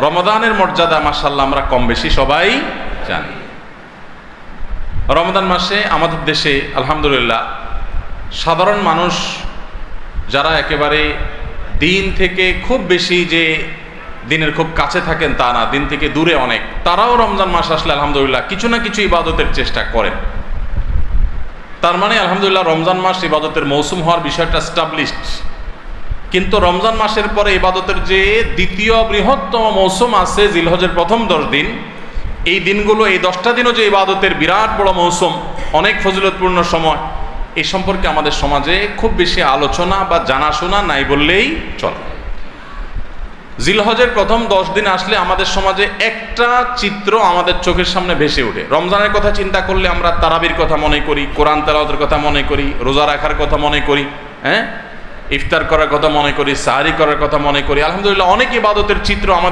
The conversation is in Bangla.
রমাদানের মর্যাদা মাশাআল্লাহ আমরা কম বেশি সবাই জানি। রমাদান মাসে আমাদের দেশে আলহামদুলিল্লাহ সাধারণ মানুষ যারা একেবারে দিন থেকে খুব বেশি যে দিনের খুব কাছে থাকেন তা না, দিন থেকে দূরে অনেক, তারাও রমজান মাস আসলে আলহামদুলিল্লাহ কিছু না কিছু ইবাদতের চেষ্টা করেন। তার মানে আলহামদুলিল্লাহ রমজান মাস ইবাদতের মৌসুম হওয়ার বিষয়টা এস্টাবলিশড। কিন্তু রমজান মাসের পরে ইবাদতের যে দ্বিতীয় বৃহত্তম মৌসুম আছে জিলহজের প্রথম 10 দিন, এই দিনগুলো, এই 10টা দিনও যে ইবাদতের বিরাট বড় মৌসুম, অনেক ফজিলতপূর্ণ সময়, এই সম্পর্কে আমাদের সমাজে খুব বেশি আলোচনা বা জানাশোনা নাই বললেই চলে। জিলহজের প্রথম 10 দিন আসলে আমাদের সমাজে একটা চিত্র আমাদের চোখের সামনে ভেসে ওঠে। রমজানের কথা চিন্তা করলে আমরা তারাবির কথা মনে করি, কোরআন তেলাওয়াতের কথা মনে করি, রোজা রাখার কথা মনে করি, ইফতার করার কথা মনে করি, সাহরি করার কথা মনে করি। আলহামদুলিল্লাহ অনেক ইবাদতের চিত্র আমাদের